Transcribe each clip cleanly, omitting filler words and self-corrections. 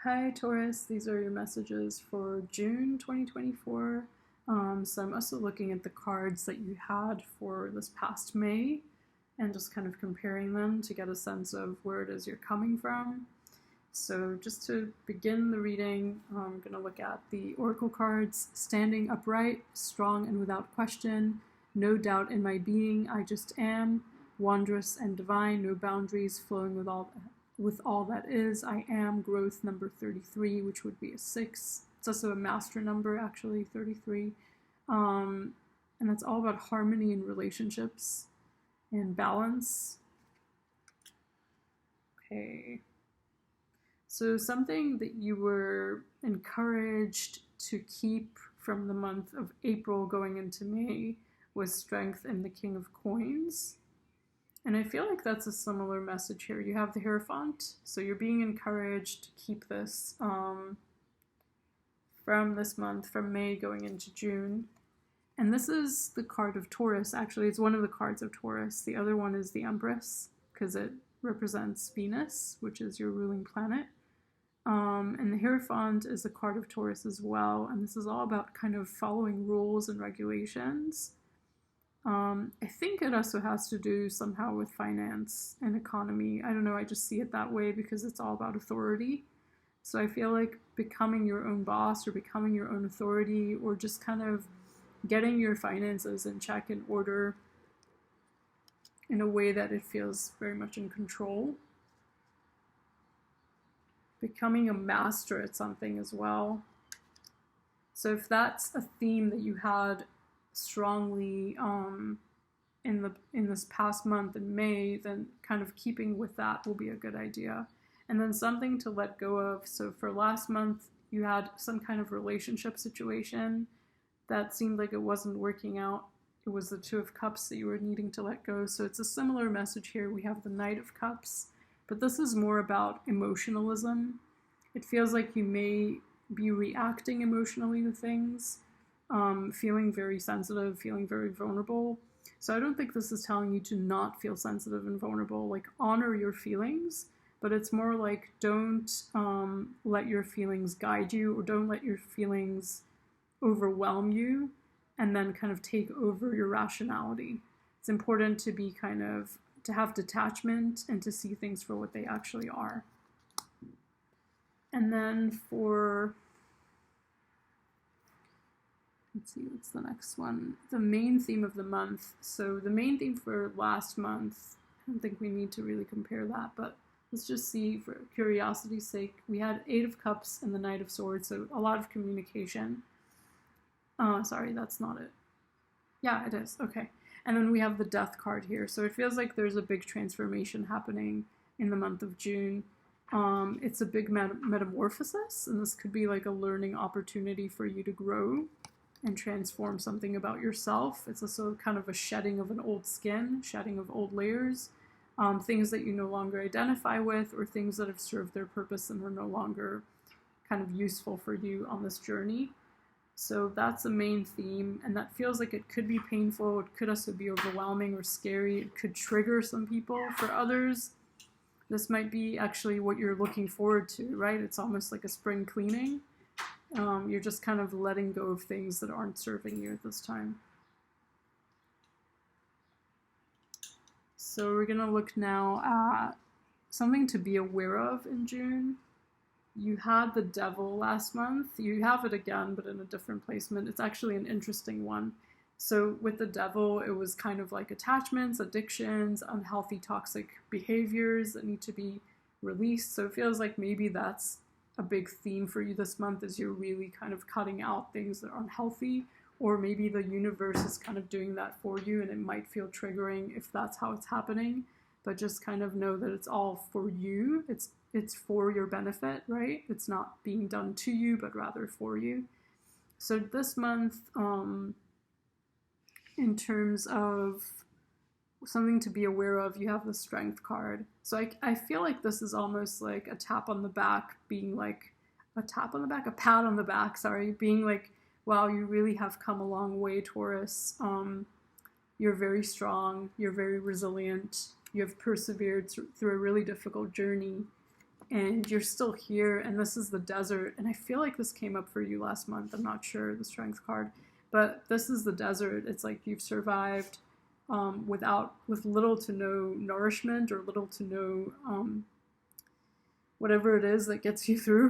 Hi Taurus, these are your messages for June 2024. So I'm also looking at the cards that you had for this past May and just kind of comparing them to get a sense of where it is you're coming from. So just to begin the reading, I'm going to look at the oracle cards. Standing upright, strong and without question, no doubt in my being, I just am, wondrous and divine, no boundaries, flowing with all that is, I am, growth number 33, which would be a 6. It's also a master number, actually, 33. And that's all about harmony in relationships and balance. Okay. So something that you were encouraged to keep from the month of April going into May was strength and the King of Coins. And I feel like that's a similar message here. You have the Hierophant, so you're being encouraged to keep this from this month, from May going into June. And this is the card of Taurus, actually. It's one of the cards of Taurus. The other one is the Empress, because it represents Venus, which is your ruling planet. And the Hierophant is a card of Taurus as well, and this is all about kind of following rules and regulations. I think it also has to do somehow with finance and economy. I don't know, I just see it that way because it's all about authority. So I feel like becoming your own boss or becoming your own authority or just kind of getting your finances in check and order in a way that it feels very much in control. Becoming a master at something as well. So if that's a theme that you had strongly in this past month in May, then kind of keeping with that will be a good idea. And then something to let go of. So for last month, you had some kind of relationship situation that seemed like it wasn't working out. It was the Two of Cups that you were needing to let go. So it's a similar message here. We have the Knight of Cups, but this is more about emotionalism. It feels like you may be reacting emotionally to things, feeling very sensitive, feeling very vulnerable. So I don't think this is telling you to not feel sensitive and vulnerable, like honor your feelings, but it's more like don't let your feelings guide you, or don't let your feelings overwhelm you and then kind of take over your rationality. It's important to be to have detachment and to see things for what they actually are. And then for, let's see, what's the next one? The main theme of the month. So the main theme for last month, I don't think we need to really compare that, but let's just see for curiosity's sake. We had 8 of Cups and the Knight of Swords, so a lot of communication. Sorry, that's not it. Yeah, it is. Okay. And then we have the Death card here. So it feels like there's a big transformation happening in the month of June. It's a big metamorphosis, and this could be like a learning opportunity for you to grow and transform something about yourself. It's also kind of a shedding of an old skin, shedding of old layers, things that you no longer identify with, or things that have served their purpose and are no longer kind of useful for you on this journey. So that's the main theme, and that feels like it could be painful. It could also be overwhelming or scary. It could trigger some people. For others, this might be actually what you're looking forward to, right? It's almost like a spring cleaning. You're just kind of letting go of things that aren't serving you at this time. So we're going to look now at something to be aware of in June. You had the Devil last month. You have it again, but in a different placement. It's actually an interesting one. So with the Devil, it was kind of like attachments, addictions, unhealthy, toxic behaviors that need to be released. So it feels like maybe that's a big theme for you this month, is you're really kind of cutting out things that aren't healthy, or maybe the universe is kind of doing that for you, and it might feel triggering if that's how it's happening. But just kind of know that it's all for you. It's for your benefit, right? It's not being done to you, but rather for you. So this month, in terms of something to be aware of, you have the Strength card. So I feel like this is almost like a tap on the back, being like a pat on the back, sorry, being like, wow, you really have come a long way, Taurus. You're very strong, you're very resilient, you have persevered through a really difficult journey, and you're still here, and this is the desert. And I feel like this came up for you last month. I'm not sure, the strength card, but this is the desert. It's like you've survived with little to no nourishment, or little to no whatever it is that gets you through,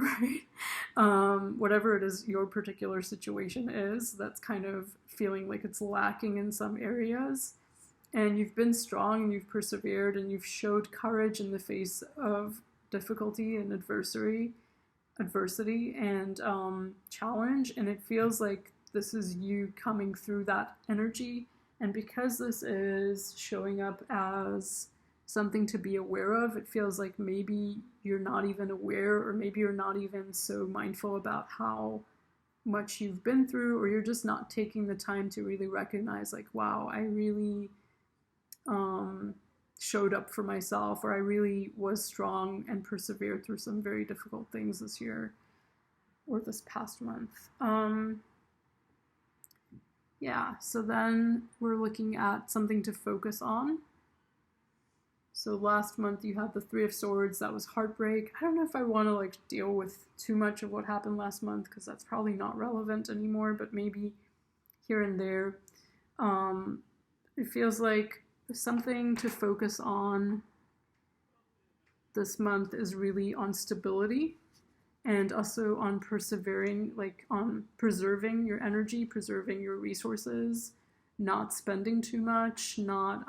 right? Whatever it is your particular situation is, that's kind of feeling like it's lacking in some areas. And you've been strong, and you've persevered, and you've showed courage in the face of difficulty and adversity and challenge. And it feels like this is you coming through that energy. And because this is showing up as something to be aware of, it feels like maybe you're not even aware, or maybe you're not even so mindful about how much you've been through, or you're just not taking the time to really recognize, like, wow, I really showed up for myself, or I really was strong and persevered through some very difficult things this year or this past month. Yeah, so then we're looking at something to focus on. So last month you had the Three of Swords. That was heartbreak. I don't know if I want to like deal with too much of what happened last month, because that's probably not relevant anymore, but maybe here and there. It feels like something to focus on this month is really on stability, and also on persevering, like on preserving your energy, preserving your resources, not spending too much, not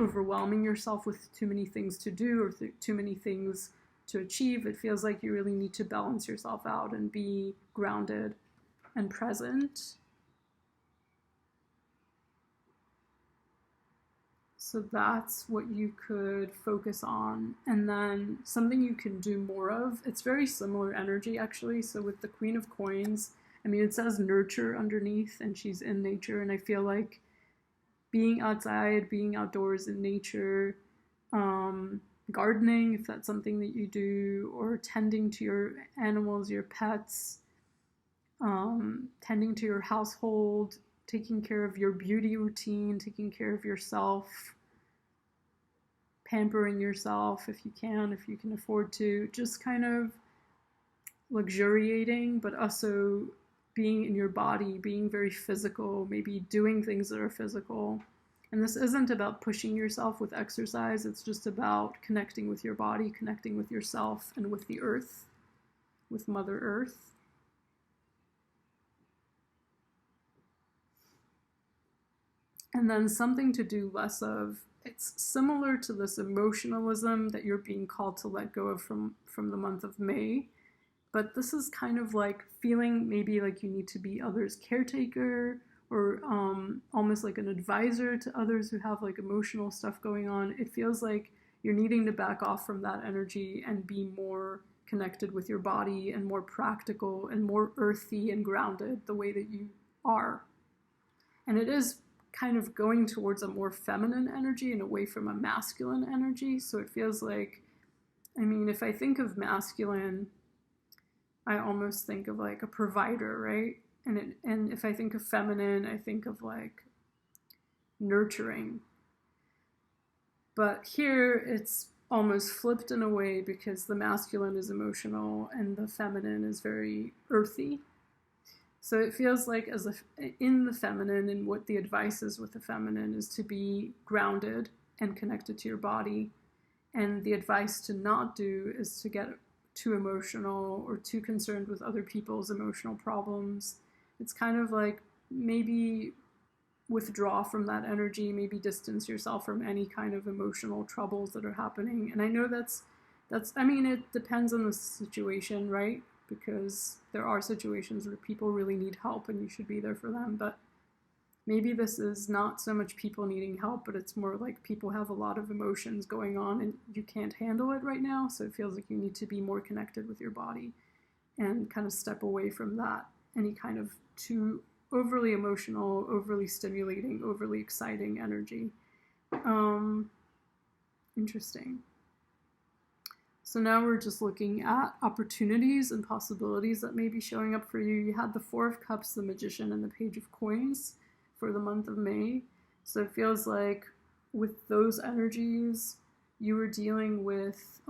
overwhelming yourself with too many things to do, or too many things to achieve. It feels like you really need to balance yourself out and be grounded and present. So that's what you could focus on. And then something you can do more of, it's very similar energy actually. So with the Queen of Coins, I mean, it says nurture underneath, and she's in nature. And I feel like being outside, being outdoors in nature, gardening, if that's something that you do, or tending to your animals, your pets, tending to your household, taking care of your beauty routine, taking care of yourself, pampering yourself if you can afford to, just kind of luxuriating, but also being in your body, being very physical, maybe doing things that are physical. And this isn't about pushing yourself with exercise, it's just about connecting with your body, connecting with yourself, and with the earth, with Mother Earth. And then something to do less of. It's similar to this emotionalism that you're being called to let go of from the month of May. But this is kind of like feeling maybe like you need to be others' caretaker, or almost like an advisor to others who have like emotional stuff going on. It feels like you're needing to back off from that energy and be more connected with your body, and more practical, and more earthy and grounded the way that you are. And it is kind of going towards a more feminine energy and away from a masculine energy. So it feels like, I mean, if I think of masculine, I almost think of like a provider, right? And if I think of feminine, I think of like nurturing. But here it's almost flipped in a way, because the masculine is emotional and the feminine is very earthy. So it feels like in the feminine, and what the advice is with the feminine is to be grounded and connected to your body. And the advice to not do is to get too emotional or too concerned with other people's emotional problems. It's kind of like maybe withdraw from that energy, maybe distance yourself from any kind of emotional troubles that are happening. And I know that's I mean, it depends on the situation, right? Because there are situations where people really need help and you should be there for them. But maybe this is not so much people needing help, but it's more like people have a lot of emotions going on and you can't handle it right now. So it feels like you need to be more connected with your body and kind of step away from that, any kind of too overly emotional, overly stimulating, overly exciting energy. Interesting. So now we're just looking at opportunities and possibilities that may be showing up for you. You had the Four of Cups, the Magician, and the Page of Coins for the month of May. So it feels like with those energies, you were dealing with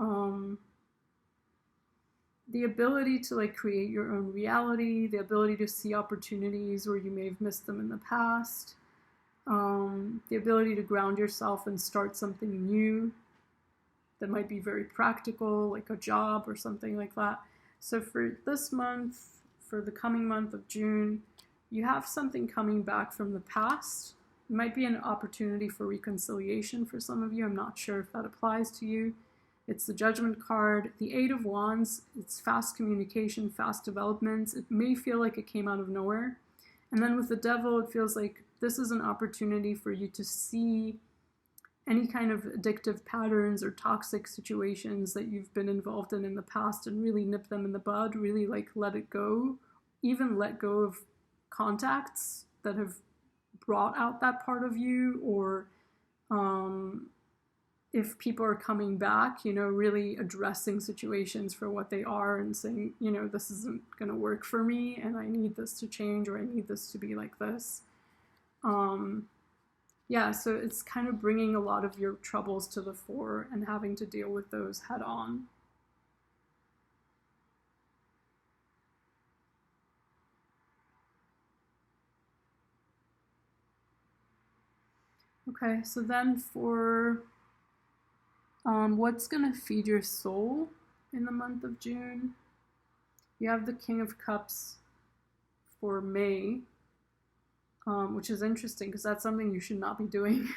the ability to like create your own reality, the ability to see opportunities where you may have missed them in the past, the ability to ground yourself and start something new that might be very practical, like a job or something like that. So for this month, for the coming month of June, you have something coming back from the past. It might be an opportunity for reconciliation for some of you. I'm not sure if that applies to you. It's the Judgment card. The Eight of Wands, it's fast communication, fast developments. It may feel like it came out of nowhere. And then with the Devil, it feels like this is an opportunity for you to see any kind of addictive patterns or toxic situations that you've been involved in the past and really nip them in the bud, really like let it go, even let go of contacts that have brought out that part of you, or if people are coming back, really addressing situations for what they are and saying, this isn't going to work for me and I need this to change, or I need this to be like this. Yeah, so it's kind of bringing a lot of your troubles to the fore and having to deal with those head on. Okay, so then for what's going to feed your soul in the month of June, you have the King of Cups for May, which is interesting because that's something you should not be doing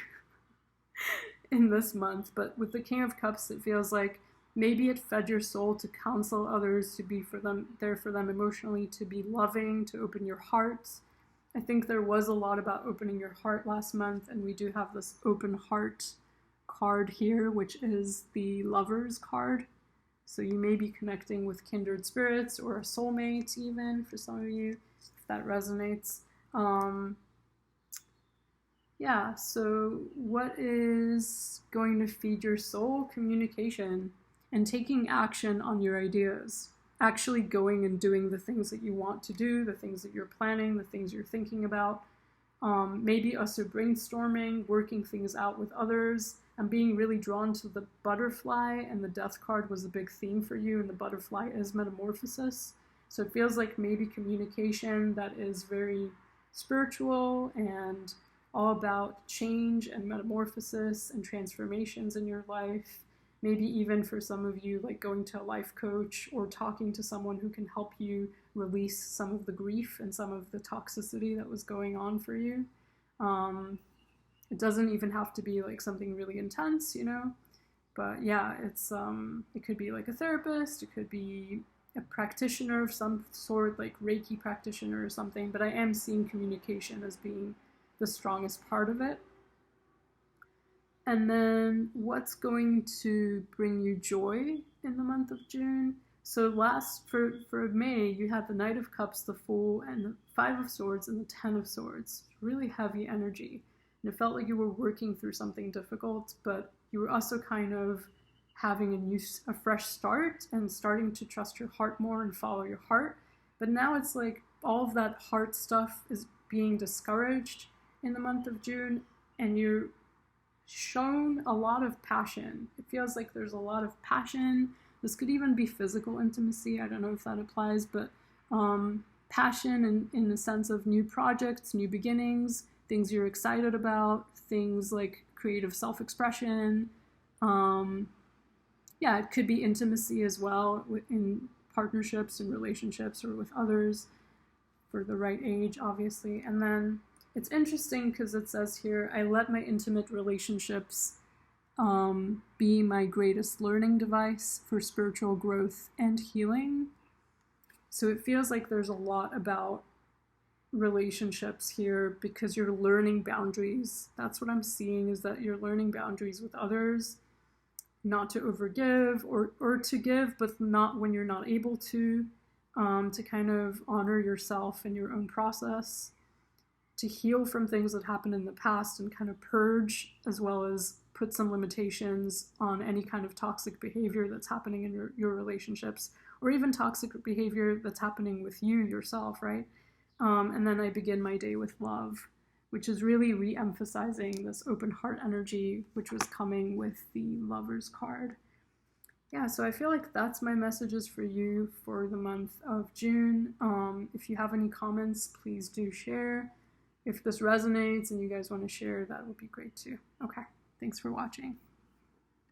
in this month. But with the King of Cups, it feels like maybe it fed your soul to counsel others, to be there for them emotionally, to be loving, to open your heart. I think there was a lot about opening your heart last month, and we do have this open heart card here, which is the Lovers card. So you may be connecting with kindred spirits or a soulmate even for some of you, if that resonates. Yeah, so what is going to feed your soul? Communication and taking action on your ideas. Actually going and doing the things that you want to do, the things that you're planning, the things you're thinking about. Maybe also brainstorming, working things out with others. I'm being really drawn to the butterfly, and the Death card was a big theme for you, and the butterfly is metamorphosis. So it feels like maybe communication that is very spiritual and all about change and metamorphosis and transformations in your life. Maybe even for some of you, like going to a life coach or talking to someone who can help you release some of the grief and some of the toxicity that was going on for you. It doesn't even have to be like something really intense, but yeah, it could be like a therapist, it could be a practitioner of some sort, like Reiki practitioner or something, but I am seeing communication as being the strongest part of it. And then what's going to bring you joy in the month of June? So for May, you had the Knight of Cups, the Fool, and the Five of Swords and the Ten of Swords. Really heavy energy. And it felt like you were working through something difficult, but you were also kind of having a fresh start and starting to trust your heart more and follow your heart. But now it's like all of that heart stuff is being discouraged in the month of June, and you're shown a lot of passion. It feels like there's a lot of passion. This could even be physical intimacy. I don't know if that applies, but passion in the sense of new projects, new beginnings, things you're excited about, things like creative self-expression. Yeah, it could be intimacy as well in partnerships and relationships or with others for the right age, obviously. And then it's interesting because it says here, I let my intimate relationships be my greatest learning device for spiritual growth and healing. So it feels like there's a lot about relationships here because you're learning boundaries. That's what I'm seeing, is that you're learning boundaries with others, not to overgive or to give, but not when you're not able to kind of honor yourself and your own process, to heal from things that happened in the past and kind of purge, as well as put some limitations on any kind of toxic behavior that's happening in your relationships, or even toxic behavior that's happening with you yourself, right? And then I begin my day with love, which is really re-emphasizing this open heart energy, which was coming with the Lovers card. yeah, so I feel like that's my messages for you for the month of June. If you have any comments, please do share. If this resonates and you guys want to share, that would be great too. Okay, thanks for watching.